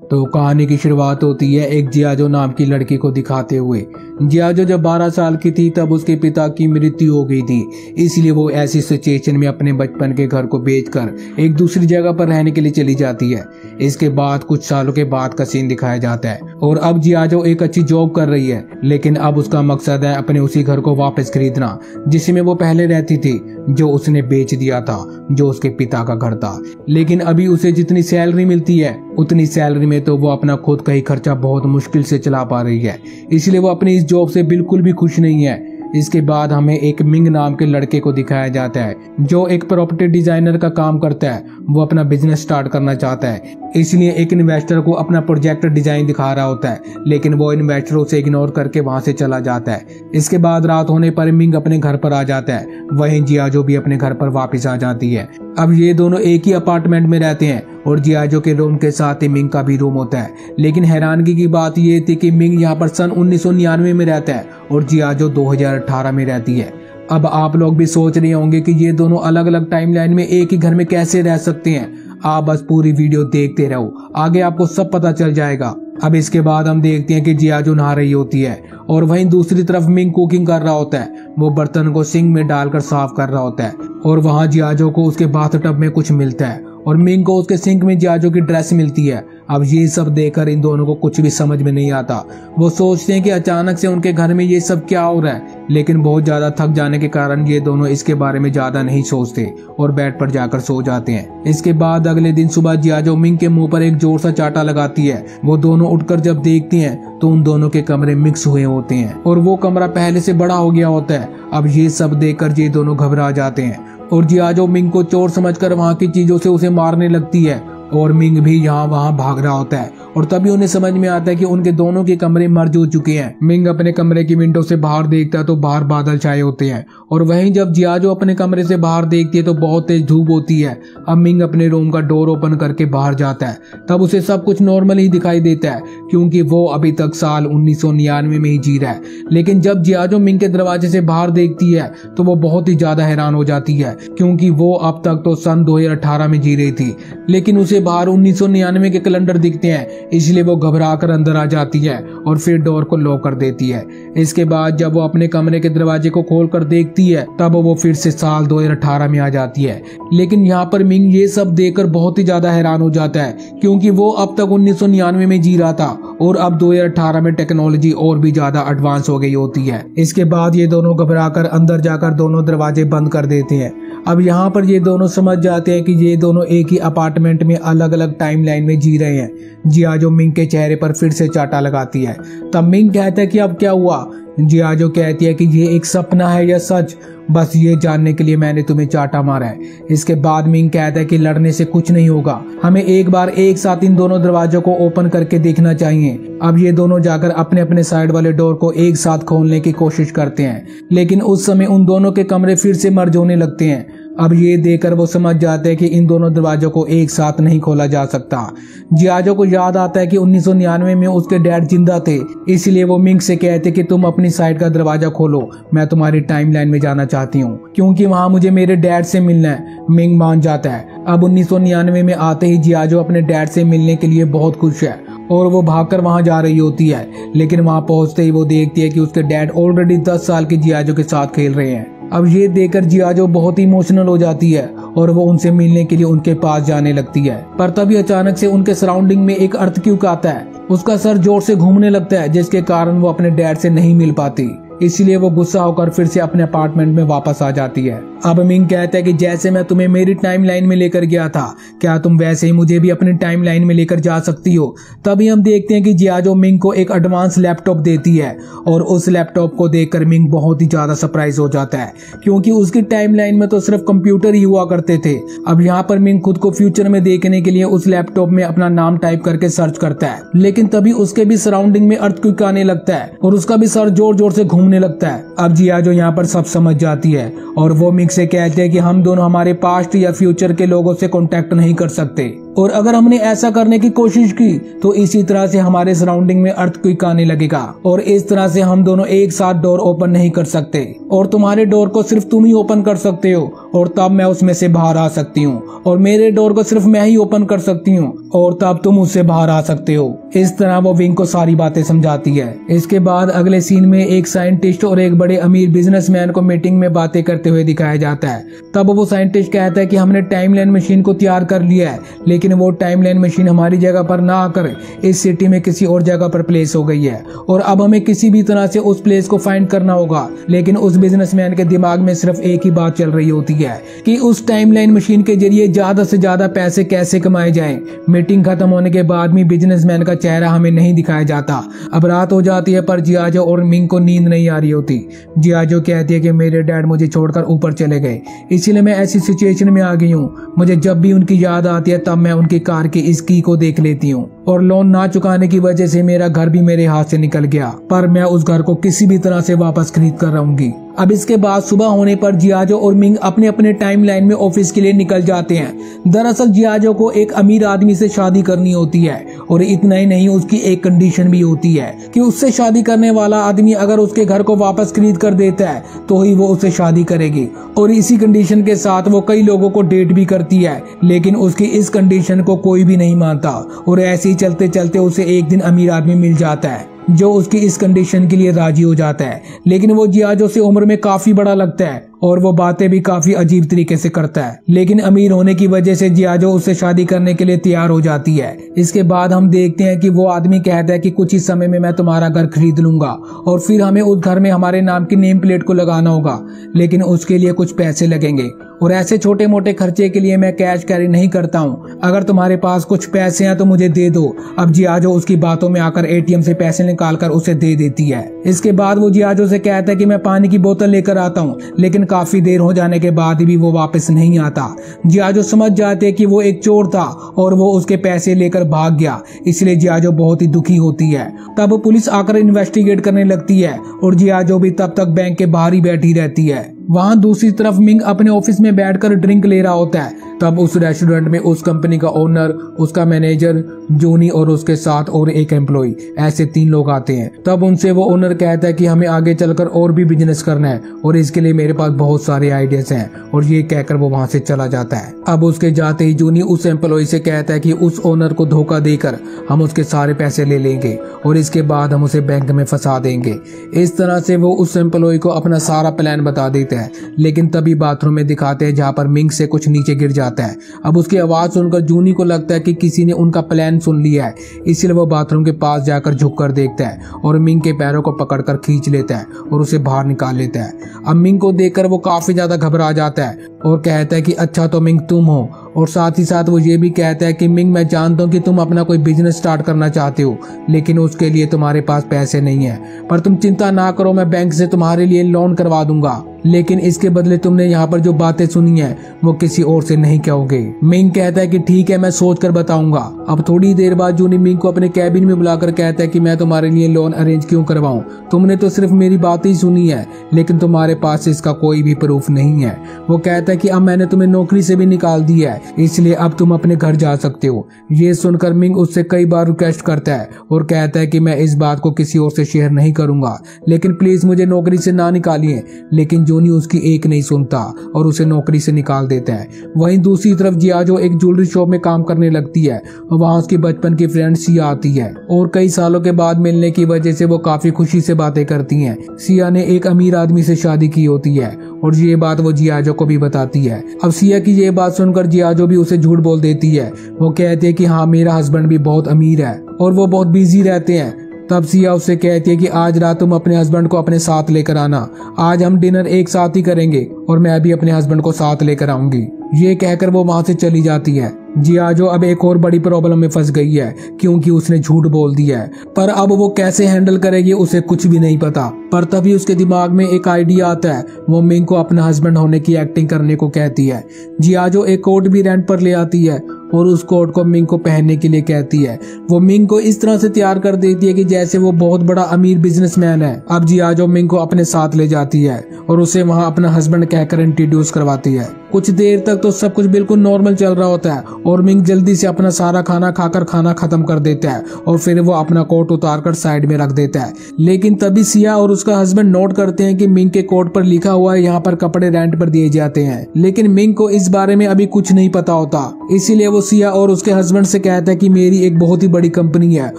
तो कहानी की शुरुआत होती है एक जियाजो नाम की लड़की को दिखाते हुए। जियाजो जब 12 साल की थी तब उसके पिता की मृत्यु हो गई थी, इसलिए वो ऐसी सिचुएशन में अपने बचपन के घर को बेचकर एक दूसरी जगह पर रहने के लिए चली जाती है। इसके बाद कुछ सालों के बाद का सीन दिखाया जाता है और अब जियाजो एक अच्छी जॉब कर रही है, लेकिन अब उसका मकसद है अपने उसी घर को वापस खरीदना जिसमें वो पहले रहती थी, जो उसने बेच दिया था, जो उसके पिता का घर था। लेकिन अभी उसे जितनी सैलरी मिलती है उतनी सैलरी में तो वो अपना खुद का ही खर्चा बहुत मुश्किल से चला पा रही है, इसलिए वो अपनी इस जॉब से बिल्कुल भी खुश नहीं है। इसके बाद हमें एक मिंग नाम के लड़के को दिखाया जाता है जो एक प्रॉपर्टी डिजाइनर का काम करता है। वो अपना बिजनेस स्टार्ट करना चाहता है, इसलिए एक इन्वेस्टर को अपना प्रोजेक्ट डिजाइन दिखा रहा होता है, लेकिन वो इन्वेस्टर उसे इग्नोर करके वहां से चला जाता है। इसके बाद रात होने पर मिंग अपने घर पर आ जाता है, वहीं जियाजो भी अपने घर पर वापस आ जाती है। अब ये दोनों एक ही अपार्टमेंट में रहते हैं और जियाजो के रूम के साथ ही मिंग का भी रूम होता है। लेकिन हैरानगी की बात यह थी कि मिंग यहाँ पर सन 1999 में रहता है और जियाजो 2018 में रहती है। अब आप लोग भी सोच रहे होंगे कि ये दोनों अलग अलग टाइमलाइन में एक ही घर में कैसे रह सकते हैं। आप बस पूरी वीडियो देखते रहो, आगे आपको सब पता चल जाएगा। अब इसके बाद हम देखते हैं कि जियाजो नहा रही होती है और वहीं दूसरी तरफ मिंग कुकिंग कर रहा होता है। वो बर्तन को सिंक में डालकर साफ कर रहा होता है और वहां जियाजो को उसके बाथटब में कुछ मिलता है और मिंग को उसके सिंक में जियाजो की ड्रेस मिलती है। अब ये सब देखकर इन दोनों को कुछ भी समझ में नहीं आता। वो सोचते हैं कि अचानक से उनके घर में ये सब क्या हो रहा है, लेकिन बहुत ज्यादा थक जाने के कारण ये दोनों इसके बारे में ज्यादा नहीं सोचते और बेड पर जाकर सो जाते हैं। इसके बाद अगले दिन सुबह जियाजो मिंग के मुंह पर एक जोर सा चाटा लगाती है। वो दोनों उठकर जब देखती हैं तो उन दोनों के कमरे मिक्स हुए होते हैं और वो कमरा पहले से बड़ा हो गया होता है। अब ये सब देखकर ये दोनों घबरा जाते हैं और जियाजो मिंग को चोर समझकर वहां की चीजों से उसे मारने लगती है और मिंग भी यहाँ वहां भाग रहा होता है और तभी उन्हें समझ में आता है कि उनके दोनों के कमरे मर्ज हो चुके हैं। मिंग अपने कमरे की विंडो से बाहर देखता है तो बाहर बादल छाए होते हैं और वहीं जब जियाजो अपने कमरे से बाहर देखती है तो बहुत तेज धूप होती है। अब मिंग अपने रूम का डोर ओपन करके बाहर जाता है, तब उसे सब कुछ नॉर्मल ही दिखाई देता है क्योंकि वो अभी तक साल 1999 में ही जी रहा है। लेकिन जब जियाजो मिंग के दरवाजे से बाहर देखती है तो वो बहुत ही ज्यादा हैरान हो जाती है क्योंकि वो अब तक तो सन 2018 में जी रही थी, लेकिन उसे बाहर 1999 के कैलेंडर दिखते हैं, इसलिए वो घबरा कर अंदर आ जाती है और फिर डोर को लॉक कर देती है। इसके बाद जब वो अपने कमरे के दरवाजे को खोलकर देखती है तब वो फिर से साल 2018 में आ जाती है। लेकिन यहाँ पर मिंग ये सब देखकर बहुत ही ज्यादा हैरान हो जाता है क्योंकि वो अब तक 1999 में जी रहा था और अब 2018 में टेक्नोलॉजी और भी ज्यादा एडवांस हो गई होती है। इसके बाद ये दोनों घबराकर अंदर जाकर दोनों दरवाजे बंद कर देते हैं। अब यहाँ पर ये दोनों समझ जाते हैं कि ये दोनों एक ही अपार्टमेंट में अलग अलग टाइमलाइन में जी रहे हैं। जियाजो मिंग के चेहरे पर फिर से चाटा लगाती है। तब मिंग कहता है कि अब क्या हुआ। जियाजो कहती है कि ये एक सपना है या सच, बस ये जानने के लिए मैंने तुम्हें चाटा मारा है। इसके बाद मिंग कहता है कि लड़ने से कुछ नहीं होगा, हमें एक बार एक साथ इन दोनों दरवाजों को ओपन करके देखना चाहिए। अब ये दोनों जाकर अपने अपने साइड वाले डोर को एक साथ खोलने की कोशिश करते हैं, लेकिन उस समय उन दोनों के कमरे फिर से मर्ज होने लगते हैं। अब ये देखकर वो समझ जाते हैं कि इन दोनों दरवाजों को एक साथ नहीं खोला जा सकता। जियाजो को याद आता है कि 1999 में उसके डैड जिंदा थे, इसलिए वो मिंग से कहते कि तुम अपनी साइड का दरवाजा खोलो, मैं तुम्हारी टाइमलाइन में जाना चाहती हूँ क्योंकि वहाँ मुझे मेरे डैड से मिलना है। मिंग मान जाता है। अब 1999 में आते ही जियाजो अपने डैड से मिलने के लिए बहुत खुश है और वो भागकर वहां जा रही होती है, लेकिन वहां पहुंचते ही वो देखती है कि उसके डैड ऑलरेडी 10 साल की जियाजो के साथ खेल रहे हैं। अब ये देखकर जियाजो बहुत ही इमोशनल हो जाती है और वो उनसे मिलने के लिए उनके पास जाने लगती है, पर तभी अचानक से उनके सराउंडिंग में एक अर्थक्वेक आता है। उसका सर जोर से घूमने लगता है जिसके कारण वो अपने डैड से नहीं मिल पाती, इसलिए वो गुस्सा होकर फिर से अपने अपार्टमेंट में वापस आ जाती है। अब मिंग कहता है कि जैसे मैं तुम्हें मेरी टाइमलाइन में लेकर गया था, क्या तुम वैसे ही मुझे भी अपनी टाइमलाइन में लेकर जा सकती हो। तभी हम देखते हैं कि जियाजो मिंग को एक एडवांस लैपटॉप देती है और उस लैपटॉप को देखकर मिंग बहुत ही ज्यादा सरप्राइज हो जाता है क्योंकि उसकी टाइमलाइन में तो सिर्फ कंप्यूटर ही हुआ करते थे। अब यहाँ पर मिंग खुद को फ्यूचर में देखने के लिए उस लैपटॉप में अपना नाम टाइप करके सर्च करता है, लेकिन तभी उसके भी सराउंडिंग में अर्थक्वेक आने लगता है और उसका भी सर जोर जोर से घूमने लगता है। अब जियाजो यहाँ पर सब समझ जाती है और वो मिंग से कहते हैं कि हम दोनों हमारे पास्ट या फ्यूचर के लोगों से कांटेक्ट नहीं कर सकते। और अगर हमने ऐसा करने की कोशिश की तो इसी तरह से हमारे सराउंडिंग में अर्थक्वेक आने लगेगा और इस तरह से हम दोनों एक साथ डोर ओपन नहीं कर सकते और तुम्हारे डोर को सिर्फ तुम ही ओपन कर सकते हो और तब मैं उसमें से बाहर आ सकती हूँ और मेरे डोर को सिर्फ मैं ही ओपन कर सकती हूँ और तब तुम उससे बाहर आ सकते हो। इस तरह वो विंग को सारी बातें समझाती है। इसके बाद अगले सीन में एक साइंटिस्ट और एक बड़े अमीर बिजनेसमैन को मीटिंग में बातें करते हुए दिखाया जाता है। तब वो साइंटिस्ट कहता है कि हमने टाइमलाइन मशीन को तैयार कर लिया है, लेकिन वो टाइमलाइन मशीन हमारी जगह पर ना आकर इस सिटी में किसी और जगह पर प्लेस हो गई है और अब हमें किसी भी तरह से उस प्लेस को फाइंड करना होगा। लेकिन उस बिजनेसमैन के दिमाग में सिर्फ एक ही बात चल रही होती है कि उस टाइमलाइन मशीन के जरिए ज्यादा से ज्यादा पैसे कैसे कमाए जाएं। मीटिंग खत्म होने के बाद भी बिजनेसमैन का चेहरा हमें नहीं दिखाया जाता। अब रात हो जाती है पर जियाजो और मिंग को नींद नहीं आ रही होती। जियाजो कहती है कि मेरे डैड मुझे छोड़कर ऊपर चले गए, इसीलिए मैं ऐसी सिचुएशन में आ गई हूँ। मुझे जब भी उनकी याद आती है तब मैं उनकी कार की इस की को देख लेती हूँ और लोन ना चुकाने की वजह से मेरा घर भी मेरे हाथ से निकल गया, पर मैं उस घर को किसी भी तरह से वापस खरीद कर रहूंगी। अब इसके बाद सुबह होने पर जियाजो और मिंग अपने अपने टाइम लाइन में ऑफिस के लिए निकल जाते हैं। दरअसल जियाजो को एक अमीर आदमी से शादी करनी होती है और इतना ही नहीं, उसकी एक कंडीशन भी होती है कि उससे शादी करने वाला आदमी अगर उसके घर को वापस खरीद कर देता है तो ही वो उससे शादी करेगी। और इसी कंडीशन के साथ वो कई लोगों को डेट भी करती है, लेकिन उसकी इस कंडीशन को कोई भी नहीं मानता और ऐसे ही चलते चलते उसे एक दिन अमीर आदमी मिल जाता है जो उसकी इस कंडीशन के लिए राजी हो जाता है। लेकिन वो जियाजो से उम्र में काफी बड़ा लगता है और वो बातें भी काफी अजीब तरीके से करता है, लेकिन अमीर होने की वजह से जियाजो उससे शादी करने के लिए तैयार हो जाती है। इसके बाद हम देखते हैं कि वो आदमी कहता है कि कुछ ही समय में मैं तुम्हारा घर खरीद लूंगा और फिर हमें उस घर में हमारे नाम की नेम प्लेट को लगाना होगा, लेकिन उसके लिए कुछ पैसे लगेंगे और ऐसे छोटे मोटे खर्चे के लिए मैं कैश कैरी नहीं करता हूँ। अगर तुम्हारे पास कुछ पैसे हैं तो मुझे दे दो। अब जियाजो उसकी बातों में आकर एटीएम से पैसे निकालकर उसे दे देती है। इसके बाद वो जियाजो से कहता है कि मैं पानी की बोतल लेकर आता हूँ, लेकिन काफी देर हो जाने के बाद भी वो वापस नहीं आता। जियाजो समझ जाते हैं कि वो एक चोर था और वो उसके पैसे लेकर भाग गया, इसलिए जियाजो बहुत ही दुखी होती है। तब पुलिस आकर इन्वेस्टिगेट करने लगती है और जियाजो भी तब तक बैंक के बाहर ही बैठी रहती है। वहाँ दूसरी तरफ मिंग अपने ऑफिस में बैठकर ड्रिंक ले रहा होता है। तब उस रेस्टोरेंट में उस कंपनी का ओनर, उसका मैनेजर जोनी और उसके साथ और एक एम्प्लॉय, ऐसे 3 लोग आते हैं। तब उनसे वो ओनर कहता है कि हमें आगे चलकर और भी बिजनेस करना है और इसके लिए मेरे पास बहुत सारे आइडियाज हैं, और ये कहकर वो वहाँ से चला जाता है। अब उसके जाते ही जोनी उस एम्प्लॉय से कहता है कि उस ओनर को धोखा देकर हम उसके सारे पैसे ले लेंगे और इसके बाद हम उसे बैंक में फंसा देंगे। इस तरह से वो उस एम्प्लॉय को अपना सारा प्लान बता देते हैं, लेकिन तभी बाथरूम में दिखाते हैं जहाँ पर मिंग से कुछ नीचे गिर जाता है। अब उसकी आवाज सुनकर जूनी को लगता है कि किसी ने उनका प्लान सुन लिया है, इसलिए वो बाथरूम के पास जाकर झुककर देखता है और मिंग के पैरों को पकड़कर खींच लेता है और उसे बाहर निकाल लेता है। अब मिंग को देखकर वो काफी ज्यादा घबरा जाता है और कहता है कि अच्छा तो मिंग तुम हो, और साथ ही साथ वो ये भी कहता है कि मिंग मैं जानता हूँ कि तुम अपना कोई बिजनेस स्टार्ट करना चाहते हो, लेकिन उसके लिए तुम्हारे पास पैसे नहीं है, पर तुम चिंता ना करो, मैं बैंक से तुम्हारे लिए लोन करवा दूंगा, लेकिन इसके बदले तुमने यहाँ पर जो बातें सुनी है वो किसी और से नहीं कहोगे। मिंग कहता है कि ठीक है, मैं सोच कर बताऊंगा। अब थोड़ी देर बाद जूनी मिंग को अपने कैबिन में बुलाकर कहता है कि मैं तुम्हारे लिए लोन अरेंज क्यों करवाऊं, तुमने तो सिर्फ मेरी बात ही सुनी है, लेकिन तुम्हारे पास इसका कोई भी प्रूफ नहीं है। वो कहता है कि अब मैंने तुम्हें नौकरी से भी निकाल दी है, इसलिए अब तुम अपने घर जा सकते हो। ये सुनकर मिंग उससे कई बार रिक्वेस्ट करता है और कहता है कि मैं इस बात को किसी और से शेयर नहीं करूंगा, लेकिन प्लीज मुझे नौकरी से ना निकालिए। लेकिन जोनी उसकी एक नहीं सुनता और उसे नौकरी से निकाल देता है। वहीं दूसरी तरफ जियाजो एक ज्वेलरी शॉप में काम करने लगती है और वहाँ उसकी बचपन की फ्रेंड सिया आती है और कई सालों के बाद मिलने की वजह से वो काफी खुशी से बातें करती हैं। सिया ने एक अमीर आदमी से शादी की होती है और ये बात वो जियाजो को भी बताती है। अब सिया की ये बात सुनकर जियाजो भी उसे झूठ बोल देती है। वो कहती है कि हाँ, मेरा हस्बैंड भी बहुत अमीर है और वो बहुत बिजी रहते हैं। तब सिया उससे कहती है कि आज रात तुम अपने हस्बैंड को अपने साथ लेकर आना, आज हम डिनर एक साथ ही करेंगे और मैं भी अपने हस्बैंड को साथ लेकर आऊंगी। ये कहकर वो वहां से चली जाती है। जियाजो अब एक और बड़ी प्रॉब्लम में फंस गई है क्योंकि उसने झूठ बोल दिया है, पर अब वो कैसे हैंडल करेगी उसे कुछ भी नहीं पता। पर तभी उसके दिमाग में एक आइडिया आता है। वो मिंग को अपना हस्बैंड होने की एक्टिंग करने को कहती है। जियाजो एक कोट भी रेंट पर ले आती है और उस कोट को मिंग को पहनने के लिए कहती है। वो मिंग को इस तरह से तैयार कर देती है कि जैसे वो बहुत बड़ा अमीर बिजनेसमैन है। अब जियाजो मिंग को अपने साथ ले जाती है और उसे वहां अपना हस्बैंड कहकर इंट्रोड्यूस करवाती है। कुछ देर तक तो सब कुछ बिल्कुल नॉर्मल चल रहा होता है और मिंग जल्दी से अपना सारा खाना खाकर खाना खत्म कर देता है और फिर वो अपना कोट उतारकर साइड में रख देता है। लेकिन तभी सिया और उसका हस्बैंड नोट करते हैं कि मिंग के कोट पर लिखा हुआ है यहाँ पर कपड़े रेंट पर दिए जाते हैं। लेकिन मिंग को इस बारे में अभी कुछ नहीं पता होता, इसीलिए वो सिया और उसके हस्बैंड से कहता है कि मेरी एक बहुत ही बड़ी कंपनी है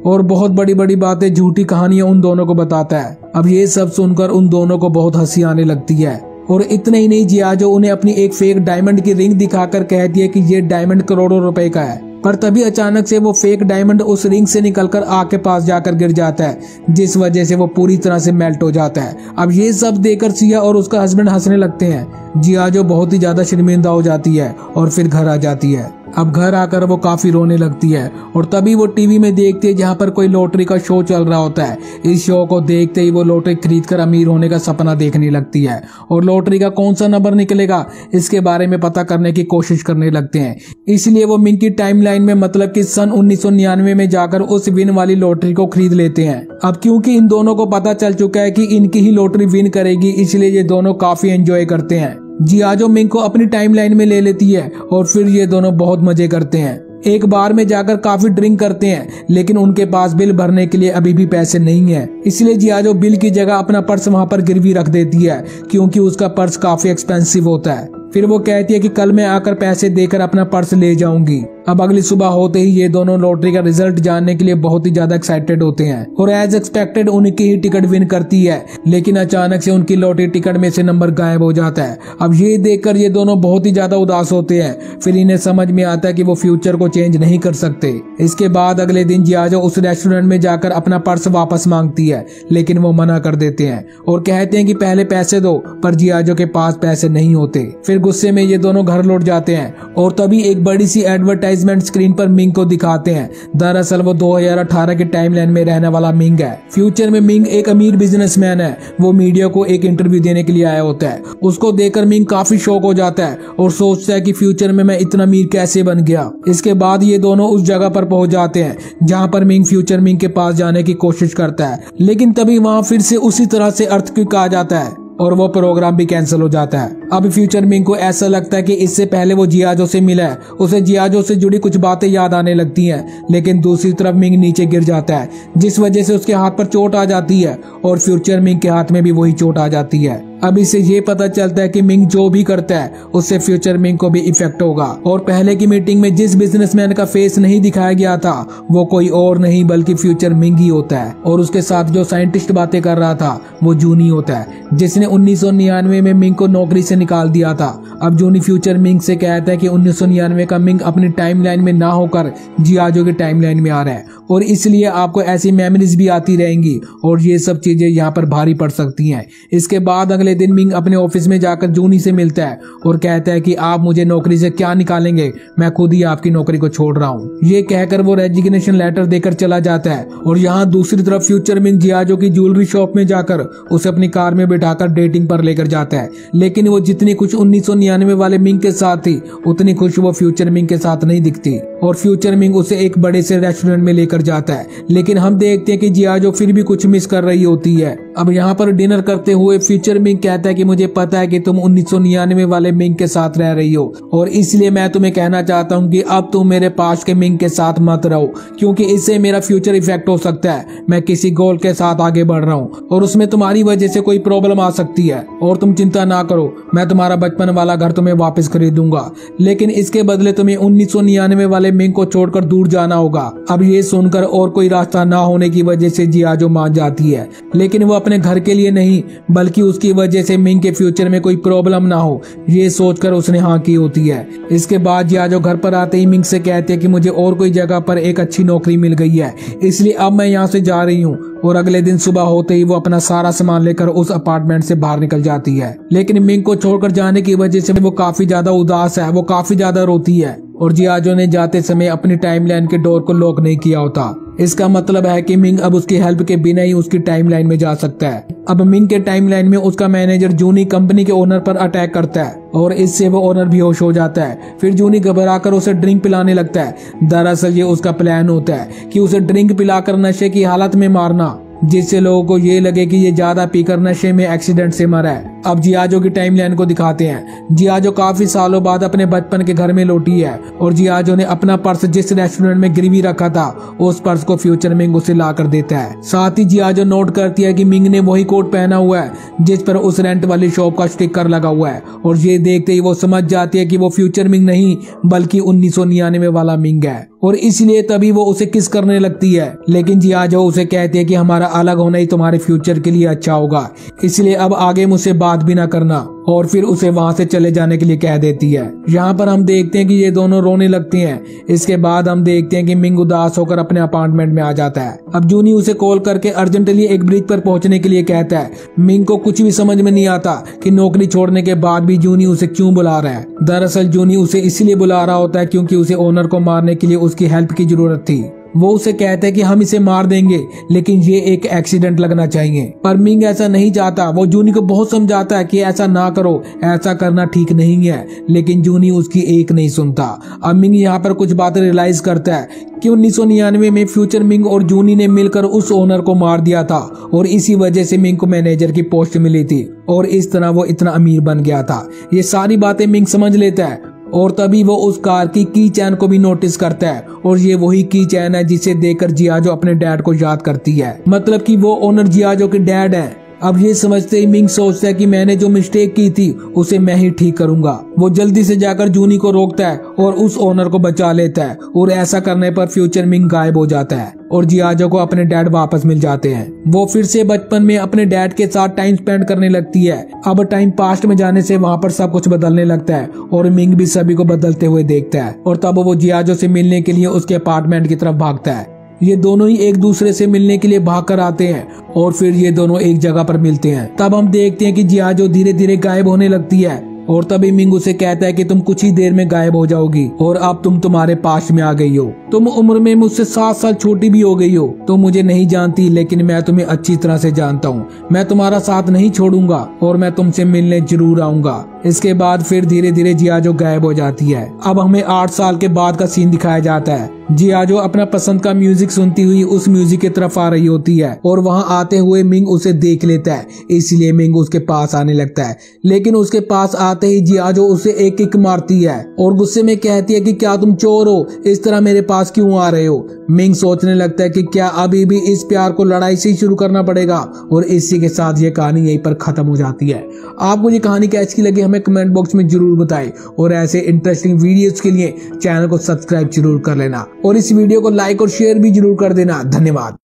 और बहुत बड़ी बड़ी बातें, झूठी कहानियां उन दोनों को बताता है। अब ये सब सुनकर उन दोनों को बहुत हंसी आने लगती है और इतना ही नहीं, जियाजो उन्हें अपनी एक फेक डायमंड की रिंग दिखाकर कहती है कि ये डायमंड करोड़ों रुपए का है। पर तभी अचानक से वो फेक डायमंड उस रिंग से निकलकर आग के पास जाकर गिर जाता है, जिस वजह से वो पूरी तरह से मेल्ट हो जाता है। अब ये सब देखकर सिया और उसका हस्बैंड हंसने लगते हैं। जियाजो बहुत ही ज्यादा शर्मिंदा हो जाती है और फिर घर आ जाती है। अब घर आकर वो काफी रोने लगती है और तभी वो टीवी में देखती है जहाँ पर कोई लॉटरी का शो चल रहा होता है। इस शो को देखते ही वो लॉटरी खरीदकर अमीर होने का सपना देखने लगती है और लॉटरी का कौन सा नंबर निकलेगा इसके बारे में पता करने की कोशिश करने लगते हैं। इसलिए वो मिंग की टाइमलाइन में, मतलब कि सन 1999 में जाकर उस विन वाली लॉटरी को खरीद लेते हैं। अब क्योंकि इन दोनों को पता चल चुका है कि इनकी ही लॉटरी विन करेगी, इसलिए ये दोनों काफी एंजॉय करते हैं। जियाजो मिंग को अपनी टाइमलाइन में ले लेती है और फिर ये दोनों बहुत मजे करते हैं। एक बार में जाकर काफी ड्रिंक करते हैं, लेकिन उनके पास बिल भरने के लिए अभी भी पैसे नहीं है। इसलिए जियाजो बिल की जगह अपना पर्स वहां पर गिरवी रख देती है, क्योंकि उसका पर्स काफी एक्सपेंसिव होता है। फिर वो कहती है कि कल मैं आकर पैसे देकर अपना पर्स ले जाऊंगी। अब अगली सुबह होते ही ये दोनों लॉटरी का रिजल्ट जानने के लिए बहुत ही ज्यादा एक्साइटेड होते हैं और एज एक्सपेक्टेड उनकी ही टिकट विन करती है। लेकिन अचानक से उनकी लॉटरी टिकट में से नंबर गायब हो जाता है। अब ये देखकर ये दोनों बहुत ही ज्यादा उदास होते हैं। फिर इन्हें समझ में आता है कि वो फ्यूचर को चेंज नहीं कर सकते। इसके बाद अगले दिन जियाजो उस रेस्टोरेंट में जाकर अपना पर्स वापस मांगती है, लेकिन वो मना कर देते हैं और कहते हैं कि पहले पैसे दो, पर जियाजो के पास पैसे नहीं होते। फिर गुस्से में ये दोनों घर लौट जाते हैं और तभी एक बड़ी सी एडवर्टाइजमेंट स्क्रीन पर मिंग को दिखाते हैं। दरअसल वो 2018 के टाइमलाइन में रहने वाला मिंग है। फ्यूचर में मिंग एक अमीर बिजनेसमैन है। वो मीडिया को एक इंटरव्यू देने के लिए आया होता है। उसको देखकर मिंग काफी शॉक हो जाता है और सोचता है कि फ्यूचर में मैं इतना अमीर कैसे बन गया। इसके बाद ये दोनों उस जगह पर पहुंच जाते हैं जहां पर फ्यूचर मिंग के पास जाने की कोशिश करता है, लेकिन तभी वहां फिर से उसी तरह से अर्थक्वेक आ जाता है और वो प्रोग्राम भी कैंसिल हो जाता है। अब फ्यूचर मिंग को ऐसा लगता है कि इससे पहले वो जियाजो से मिला है, उसे जियाजो से जुड़ी कुछ बातें याद आने लगती हैं। लेकिन दूसरी तरफ मिंग नीचे गिर जाता है, जिस वजह से उसके हाथ पर चोट आ जाती है और फ्यूचर मिंग के हाथ में भी वही चोट आ जाती है। अब इससे ये पता चलता है कि मिंग जो भी करता है उससे फ्यूचर मिंग को भी इफेक्ट होगा और पहले की मीटिंग में जिस बिजनेसमैन का फेस नहीं दिखाया गया था वो कोई और नहीं बल्कि फ्यूचर मिंग ही होता है और उसके साथ जो साइंटिस्ट बातें कर रहा था वो जूनी होता है, जिसने 1999 में मिंग को नौकरी से निकाल दिया था। अब जूनी फ्यूचर मिंग से कहता है कि 1999 का मिंग अपनी टाइमलाइन में ना होकर जियाजो की टाइमलाइन में आ रहा है और इसलिए आपको ऐसी मेमोरीज भी आती रहेंगी और ये सब चीजें यहाँ पर भारी पड़ सकती हैं। इसके बाद अगले दिन मिंग अपने ऑफिस में जाकर जूनी से मिलता है और कहता है कि आप मुझे नौकरी से क्या निकालेंगे, मैं खुद ही आपकी नौकरी को छोड़ रहा हूँ। ये कहकर वो रेजिग्नेशन लेटर देकर चला जाता है और यहाँ दूसरी तरफ फ्यूचर मिंग जियाजो की ज्वेलरी शॉप में जाकर उसे अपनी कार में बिठाकर डेटिंग पर लेकर जाता है। लेकिन वो जितनी खुश 1999 वाले मिंग के साथ थी उतनी खुश वो फ्यूचर मिंग के साथ नहीं दिखती और फ्यूचर मिंग उसे एक बड़े से रेस्टोरेंट में लेकर जाता है। लेकिन हम देखते हैं कि जियाजो फिर भी कुछ मिस कर रही होती है। अब यहाँ पर डिनर करते हुए फ्यूचर मिंग कहता है कि मुझे पता है कि तुम 1999 वाले मिंग के साथ रह रही हो और इसलिए मैं तुम्हें कहना चाहता हूँ कि अब तुम मेरे पास के मिंग के साथ मत रहो, क्योंकि इससे मेरा फ्यूचर इफेक्ट हो सकता है। मैं किसी गोल के साथ आगे बढ़ रहा हूँ और उसमें तुम्हारी वजह से कोई प्रॉब्लम आ सकती है और तुम चिंता ना करो, मैं तुम्हारा बचपन वाला घर तुम्हें वापस खरीदूंगा, लेकिन इसके बदले तुम्हें 1999 वाले मिंग को छोड़कर दूर जाना होगा। अब ये सुनकर और कोई रास्ता ना होने की वजह से जियाजो मान जाती है, लेकिन वो अपने घर के लिए नहीं बल्कि उसकी वजह से मिंग के फ्यूचर में कोई प्रॉब्लम ना हो ये सोचकर उसने हाँ की होती है। इसके बाद जियाजो घर पर आते ही मिंग से कहते हैं कि मुझे और कोई जगह पर एक अच्छी नौकरी मिल गई है, इसलिए अब मैं यहाँ से जा रही हूँ। और अगले दिन सुबह होते ही वो अपना सारा सामान लेकर उस अपार्टमेंट से बाहर निकल जाती है। लेकिन मिंग को छोड़कर जाने की वजह से वो काफी ज्यादा उदास है, वो काफी ज्यादा रोती है और जियाजो ने जाते समय अपनी टाइमलाइन के डोर को लॉक नहीं किया होता। इसका मतलब है कि मिंग अब उसकी हेल्प के बिना ही उसकी टाइमलाइन में जा सकता है। अब मिंग के टाइमलाइन में उसका मैनेजर जूनी कंपनी के ओनर पर अटैक करता है और इससे वो ओनर बेहोश हो जाता है। फिर जूनी घबराकर उसे ड्रिंक पिलाने लगता है। दरअसल ये उसका प्लान होता है कि उसे ड्रिंक पिलाकर नशे की हालत में मारना, जिससे लोगों को ये लगे कि ये ज्यादा पीकर नशे में एक्सीडेंट से मरा है। अब जियाजो की टाइमलाइन को दिखाते हैं। जियाजो काफी सालों बाद अपने बचपन के घर में लौटी है और जियाजो ने अपना पर्स जिस रेस्टोरेंट में गिरवी रखा था उस पर्स को फ्यूचर मिंग उसे ला कर देता है। साथ ही जियाजो नोट करती है कि मिंग ने वही कोट पहना हुआ है जिस पर उस रेंट वाली शॉप का स्टिकर लगा हुआ है और ये देखते ही वो समझ जाती है कि वो फ्यूचर मिंग नहीं बल्कि 1999 वाला मिंग है और इसलिए तभी वो उसे किस करने लगती है। लेकिन जियाजो उसे कहती है कि हमारा अलग होना ही तुम्हारे फ्यूचर के लिए अच्छा होगा, इसलिए अब आगे मुझसे बात भी ना करना, और फिर उसे वहां से चले जाने के लिए कह देती है। यहाँ पर हम देखते हैं कि ये दोनों रोने लगती हैं। इसके बाद हम देखते हैं कि मिंग उदास होकर अपने अपार्टमेंट में आ जाता है। अब जूनी उसे कॉल करके अर्जेंटली एक ब्रिज पर पहुंचने के लिए कहता है। मिंग को कुछ भी समझ में नहीं आता कि नौकरी छोड़ने के बाद भी जूनी उसे क्यों बुला रहा है। दरअसल जूनी उसे इसलिए बुला रहा होता है क्योंकि उसे ओनर को मारने के लिए उसकी हेल्प की जरूरत थी। वो उसे कहते हैं कि हम इसे मार देंगे लेकिन ये एक एक्सीडेंट लगना चाहिए, पर मिंग ऐसा नहीं चाहता। वो जूनी को बहुत समझाता है कि ऐसा ना करो, ऐसा करना ठीक नहीं है, लेकिन जूनी उसकी एक नहीं सुनता। अब मिंग यहाँ पर कुछ बातें रियलाइज करता है कि 1999 में फ्यूचर मिंग और जूनी ने मिलकर उस ओनर को मार दिया था और इसी वजह से मिंग को मैनेजर की पोस्ट मिली थी और इस तरह वो इतना अमीर बन गया था। ये सारी बातें मिंग समझ लेता है और तभी वो उस कार की चैन को भी नोटिस करता है और ये वही की चैन है जिसे देखकर जियाजो अपने डैड को याद करती है, मतलब कि वो ओनर जियाजो के डैड हैं। अब ये समझते ही मिंग सोचता है कि मैंने जो मिस्टेक की थी उसे मैं ही ठीक करूंगा। वो जल्दी से जाकर जूनी को रोकता है और उस ओनर को बचा लेता है और ऐसा करने पर फ्यूचर मिंग गायब हो जाता है और जियाजो को अपने डैड वापस मिल जाते हैं। वो फिर से बचपन में अपने डैड के साथ टाइम स्पेंड करने लगती है। अब टाइम पास्ट में जाने से वहाँ पर सब कुछ बदलने लगता है और मिंग भी सभी को बदलते हुए देखता है और तब वो जियाजो से मिलने के लिए उसके अपार्टमेंट की तरफ भागता है। ये दोनों ही एक दूसरे से मिलने के लिए भाग कर आते हैं और फिर ये दोनों एक जगह पर मिलते हैं। तब हम देखते हैं कि जियाजो धीरे धीरे गायब होने लगती है और तभी मिंग उसे कहता है कि तुम कुछ ही देर में गायब हो जाओगी और अब तुम तुम्हारे पास में आ गई हो। तुम उम्र में मुझसे 7 साल छोटी भी हो गई हो। तुम मुझे नहीं जानती लेकिन मैं तुम्हें अच्छी तरह से जानता हूँ। मैं तुम्हारा साथ नहीं छोड़ूंगा और मैं तुमसे मिलने जरूर आऊंगा। इसके बाद फिर धीरे धीरे जियाजो गायब हो जाती है। अब हमें 8 साल के बाद का सीन दिखाया जाता है। जियाजो अपना पसंद का म्यूजिक सुनती हुई उस म्यूजिक की तरफ आ रही होती है और वहां आते हुए मिंग उसे देख लेता है, इसलिए मिंग उसके पास आने लगता है। लेकिन उसके पास आते ही जियाजो उसे एक किक मारती है और गुस्से में कहती है कि क्या तुम चोर हो, इस तरह मेरे पास क्यों आ रहे हो। मिंग सोचने लगता है कि क्या अभी भी इस प्यार को लड़ाई से ही शुरू करना पड़ेगा और इसी के साथ ये कहानी यहीं पर खत्म हो जाती है। आपको ये कहानी कैसी लगी हमें कमेंट बॉक्स में जरूर बताएं और ऐसे इंटरेस्टिंग वीडियोस के लिए चैनल को सब्सक्राइब जरूर कर लेना और इस वीडियो को लाइक और शेयर भी जरूर कर देना। धन्यवाद।